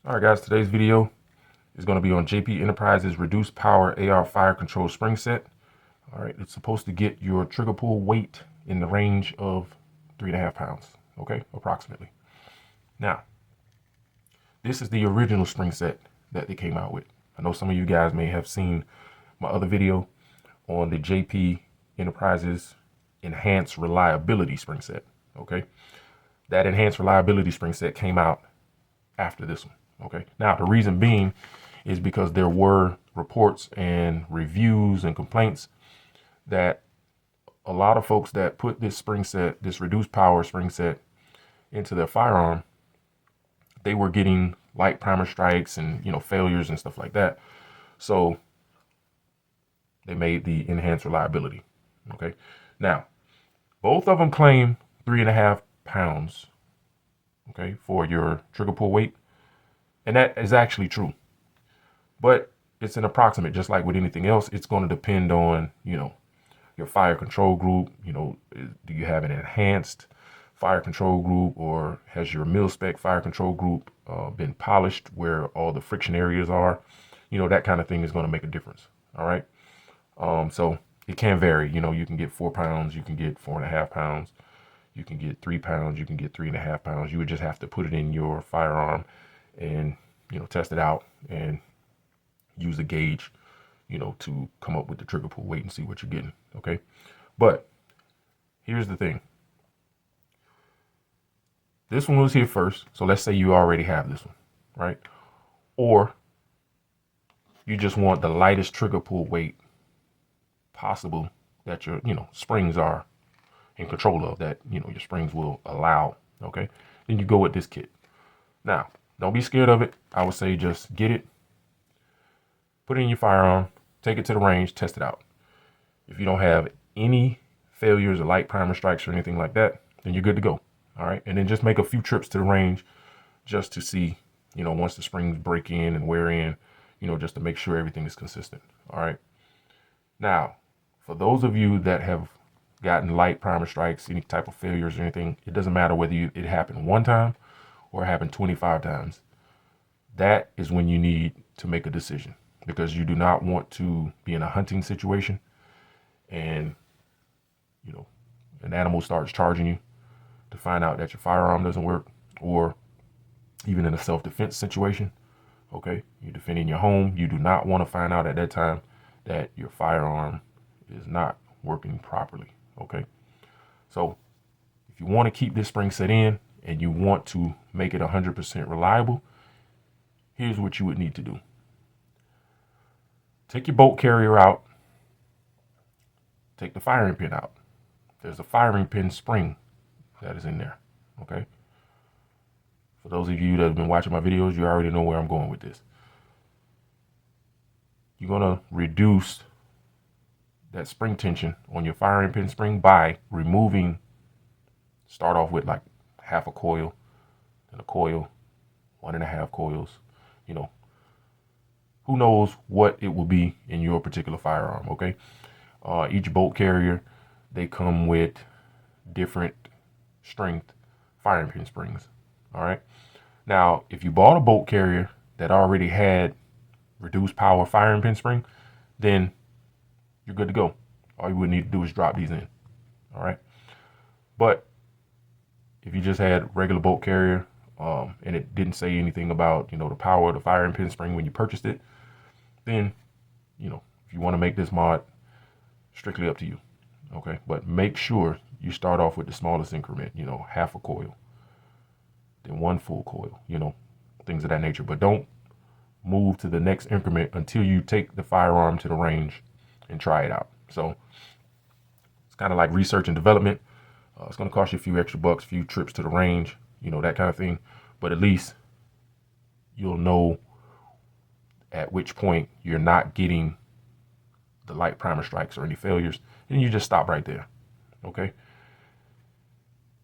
All right, guys, today's video is going to be on JP Enterprises Reduced Power AR Fire Control Spring Set. All right, it's supposed to get your trigger pull weight in the range of 3.5 pounds, okay, approximately. Now, this is the original spring set that they came out with. I know some of you guys may have seen my other video on the JP Enterprises Enhanced Reliability Spring Set, okay? That Enhanced Reliability Spring Set came out after this one. Okay. Now, the reason being is because there were reports and reviews and complaints that a lot of folks that put this spring set, this reduced power spring set into their firearm, they were getting light primer strikes and, failures and stuff like that. So they made the enhanced reliability. Okay. Now, both of them claim 3.5 pounds, okay, for your trigger pull weight. And that is actually true. But it's an approximate, just like with anything else. It's going to depend on, your fire control group. Do you have an enhanced fire control group, or has your mil spec fire control group been polished where all the friction areas are? That kind of thing is going to make a difference. All right. So it can vary. You can get 4 pounds, you can get 4.5 pounds, you can get 3 pounds, you can get 3.5 pounds. You would just have to put it in your firearm and test it out and use a gauge to come up with the trigger pull weight and see what you're getting. Okay, but here's the thing. This one was here first, so let's say you already have this one, right? Or you just want the lightest trigger pull weight possible that your springs are in control of, that your springs will allow. Okay, then you go with this kit. Now, don't be scared of it. I would say just get it, put it in your firearm, take it to the range, test it out. If you don't have any failures or light primer strikes or anything like that, then you're good to go. All right. And then just make a few trips to the range just to see, once the springs break in and wear in, just to make sure everything is consistent. All right. Now, for those of you that have gotten light primer strikes, any type of failures or anything, it doesn't matter whether it happened one time or happened 25 times. That is when you need to make a decision, because you do not want to be in a hunting situation and, an animal starts charging you to find out that your firearm doesn't work, or even in a self-defense situation. Okay. You're defending your home. You do not want to find out at that time that your firearm is not working properly. Okay. So if you want to keep this spring set in and you want to make it 100% reliable, here's what you would need to do. Take your bolt carrier out. Take the firing pin out. There's a firing pin spring that is in there. Okay. For those of you that have been watching my videos, you already know where I'm going with this. You're going to reduce that spring tension on your firing pin spring by removing, start off with like half a coil, then a coil, 1.5 coils, who knows what it will be in your particular firearm. Okay. Each bolt carrier, they come with different strength firing pin springs. All right. Now, if you bought a bolt carrier that already had reduced power firing pin spring, then you're good to go. All you would need to do is drop these in. All right. But if you just had regular bolt carrier, and it didn't say anything about, the power of the firing pin spring when you purchased it, then, if you want to make this mod, strictly up to you. Okay. But make sure you start off with the smallest increment, half a coil, then 1 full coil, things of that nature. But don't move to the next increment until you take the firearm to the range and try it out. So it's kind of like research and development. It's going to cost you a few extra bucks, a few trips to the range, that kind of thing. But at least you'll know at which point you're not getting the light primer strikes or any failures, and you just stop right there. Okay.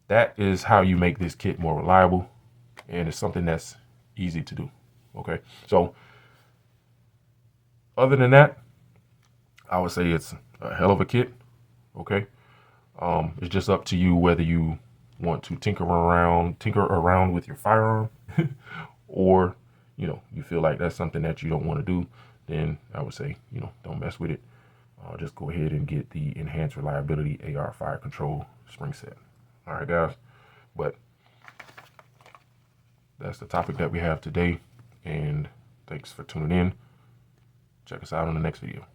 That is how you make this kit more reliable, and it's something that's easy to do. Okay. So other than that, I would say it's a hell of a kit. Okay. It's just up to you whether you want to tinker around with your firearm or you feel like that's something that you don't want to do, then I would say, don't mess with it. Just go ahead and get the enhanced reliability AR fire control spring set. All right, guys. But that's the topic that we have today. And thanks for tuning in. Check us out on the next video.